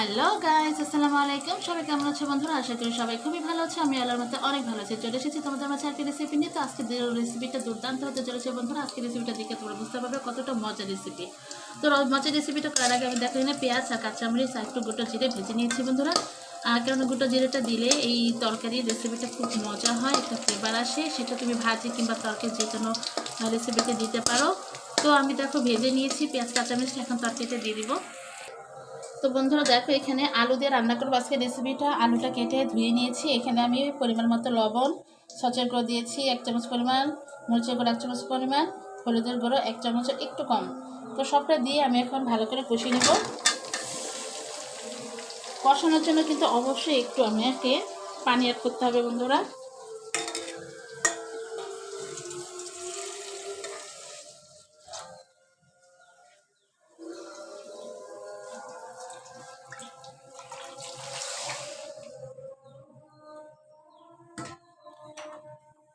Hello guys, আসসালামু আলাইকুম। সবাই কেমন আছো বন্ধুরা? আশা করি সবাই খুবই ভালো আছে। আমি আল্লাহর মধ্যে অনেক ভালো আছি। চলে এসেছি তোমাদের মাঝে আজকে রেসিপি নিয়ে। তো আজকে রেসিপিটা দুর্দান্ত হতে চলেছে বন্ধুরা। আজকে রেসিপিটা দেখে তোমরা বুঝতে পারবে কতটা মজার রেসিপি। তো মজার রেসিপিটা করার আগে আমি দেখো এখানে পেঁয়াজ আর কাঁচামরিচ আর একটু গোটা জিরে ভেজে নিয়েছি বন্ধুরা। আর কারণ গোটা জিরেটা দিলে এই তরকারির রেসিপিটা খুব মজা হয়, একটা ফ্লেভার আসে। সেটা তুমি ভাজি কিংবা তরকারি যে কোনো রেসিপিতে দিতে পারো। তো আমি দেখো ভেজে নিয়েছি পেঁয়াজ কাঁচামরিচটা, এখন তরকারিতে দিয়ে দিব। তো বন্ধুরা দেখো এখানে আলু দিয়ে রান্না করবো আজকে রেসিপিটা। আলুটা কেটে ধুয়ে নিয়েছি। এখানে আমি পরিমাণ মতো লবণ, সচের গুঁড়ো দিয়েছি 1 চামচ পরিমাণ, মরিচের গুঁড়ো 1 চামচ পরিমাণ, হলুদের গুঁড়ো 1 চামচের একটু কম। তো সবটা দিয়ে আমি এখন ভালো করে কষিয়ে নেব। কষানোর জন্য কিন্তু অবশ্যই একটু আমাকে পানি অ্যাড করতে হবে বন্ধুরা।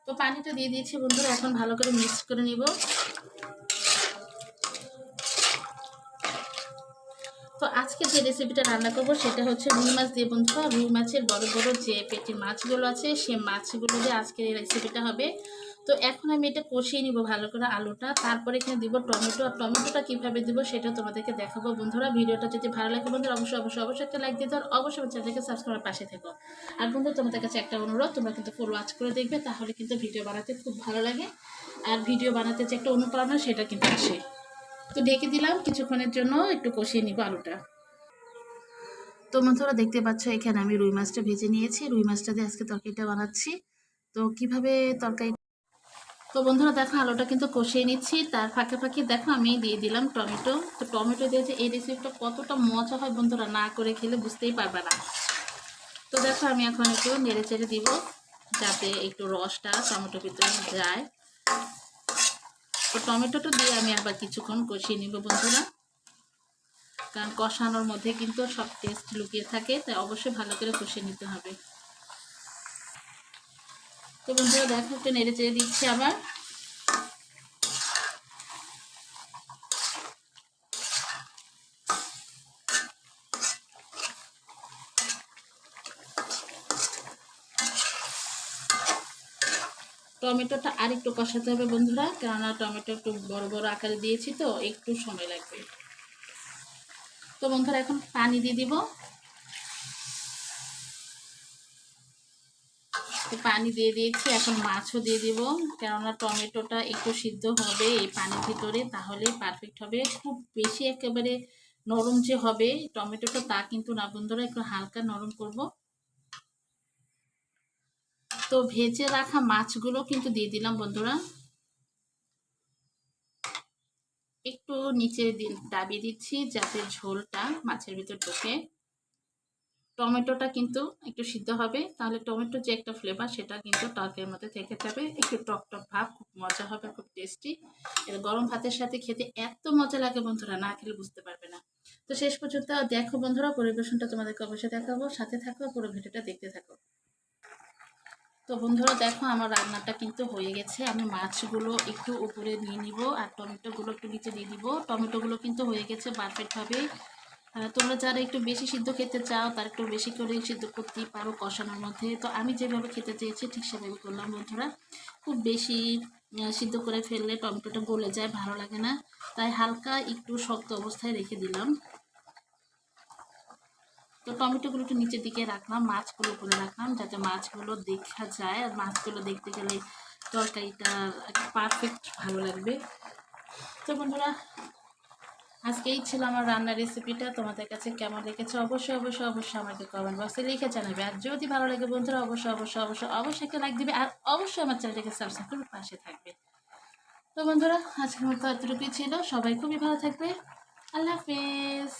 তো পানিটা দিয়ে দিয়েছি বন্ধুরা, এখন ভালো করে মিক্স করে নিব। তো আজকে যে রেসিপিটা রান্না করব সেটা হচ্ছে রুই মাছ দিয়ে বন্ধুরা। রুই মাছের বড় বড় যে পেটির মাছগুলো আছে সেই মাছগুলো দিয়ে আজকে এই রেসিপিটা হবে। তো এখন আমি এটা কষিয়ে নিব ভালো করে আলুটা, তারপরে এখানে দিব টমেটো। আর টমেটোটা কীভাবে দিব সেটা তোমাদেরকে দেখাবো বন্ধুরা। ভিডিওটা যদি ভালো লাগে বন্ধুরা অবশ্যই একটা লাইক দিতে, আর অবশ্যই আমার চ্যানেলকে সাবস্ক্রাইব পাশে থেকো। আর বন্ধুরা তোমাদের কাছে একটা অনুরোধ, তোমরা কিন্তু ফুল ওয়াচ করে দেখবে, তাহলে কিন্তু ভিডিও বানাতে খুব ভালো লাগে। আর ভিডিও বানাতে যে একটা অনুপ্রেরণা সেটা কিন্তু আসে। তো ঢেকে দিলাম কিছুক্ষণের জন্য, একটু কষিয়ে নিব আলুটা। তো বন্ধুরা দেখতে পাচ্ছ এখানে আমি রুই মাছটা ভেজে নিয়েছি। রুই মাছটা দিয়ে আজকে তরকারিটা বানাচ্ছি। তো কিভাবে তরকারি, তো বন্ধুরা দেখো আলুটা কিন্তু কষিয়ে নিচ্ছি, তার ফাঁকে ফাঁকে দেখো আমি দিয়ে দিলাম টমেটো। তো টমেটো দিয়ে যে এই রেসিপিটা কতটা মজা হয় বন্ধুরা, না করে খেলে বুঝতেই পারবে না। তো দেখো আমি এখন একটু নেড়ে চেড়ে দিব যাতে একটু রসটা টমেটোর ভিতরে যায়। তো টমেটোটা দিয়ে আমি আবার কিছুক্ষণ কষিয়ে নিব বন্ধুরা, কারণ কষানোর মধ্যে কিন্তু সব টেস্ট লুকিয়ে থাকে, তাই অবশ্যই ভালো করে কষিয়ে নিতে হবে। তো বন্ধুরা দেখো একটু নেড়ে চেড়ে দিচ্ছি আবার। টমেটোটা আর একটু কষাতে হবে বন্ধুরা, কেননা টমেটো একটু বড় বড় আকারে দিয়েছি তো একটু সময় লাগবে। তো বন্ধুরা এখন পানি দিয়ে দিব। তো পানি দিয়ে দিয়েছি, এখন মাছও দিয়ে দিব, কেননা টমেটোটা একটু সিদ্ধ হবে এই পানির ভিতরে, তাহলে পারফেক্ট হবে। খুব বেশি একেবারে নরম যে হবে টমেটোটা তা কিন্তু না বন্ধুরা, একটু হালকা নরম করব। তো ভেজে রাখা মাছগুলো কিন্তু দিয়ে দিলাম বন্ধুরা। একটু নিচে দাবিয়ে দিচ্ছি যাতে ঝোলটা মাছের ভিতর ঢোকে। টমেটোটা কিন্তু একটু সিদ্ধ হবে, তাহলে টমেটোর যে একটা ফ্লেভার সেটা কিন্তু তরকারির মধ্যে থেকে যাবে, একটু টক টক ভাব, খুব মজা হবে, খুব টেস্টি। এটা গরম ভাতের সাথে খেতে এত মজা লাগে বন্ধুরা, না খেলে বুঝতে পারবে না। তো শেষ পর্যন্ত দেখো বন্ধুরা, পরিবেশনটা তোমাদেরকে অবশ্যই দেখাবো, সাথে থাকো, পুরো ভিডিওটা দেখতে থাকো। তো বন্ধুরা দেখো আমার রান্নাটা কিন্তু হয়ে গেছে। আমি মাছগুলো একটু উপরে নিয়ে নিব আর টমেটোগুলো একটু নিচে দিয়ে দিব। টমেটোগুলো কিন্তু হয়ে গেছে পারফেক্টভাবে। তোমরা যারা একটু বেশি সিদ্ধ খেতে চাও তারা একটু বেশি করে সিদ্ধ করতেই পারো কষানোর মধ্যে। তো আমি যেভাবে খেতে চেয়েছি ঠিক সেভাবে করলাম বন্ধুরা। খুব বেশি সিদ্ধ করে ফেললে টমেটোটা গলে যায়, ভালো লাগে না, তাই হালকা একটু শক্ত অবস্থায় রেখে দিলাম। তো টমেটোগুলো একটু নিচের দিকে রাখলাম, মাছগুলো উপরে রাখলাম যাতে মাছগুলো দেখা যায়, আর মাছগুলো দেখতে গেলে তরকারিটা পারফেক্ট ভালো লাগবে। তো বন্ধুরা আজকে এই ছিল আমার রান্নার রেসিপিটা। তোমাদের কাছে কেমন লেগেছে অবশ্যই আমাকে কমেন্ট বক্সে লিখে জানাবে। আর যদি ভালো লাগে বন্ধুরা অবশ্যই একটা লাইক দিবে, আর অবশ্যই আমার চ্যানেলটাকে সাবস্ক্রাইব করে পাশে থাকবে। তো বন্ধুরা আজকের মতো এতটুকুই ছিল। সবাই খুবই ভালো থাকবে। আল্লাহ হাফেজ।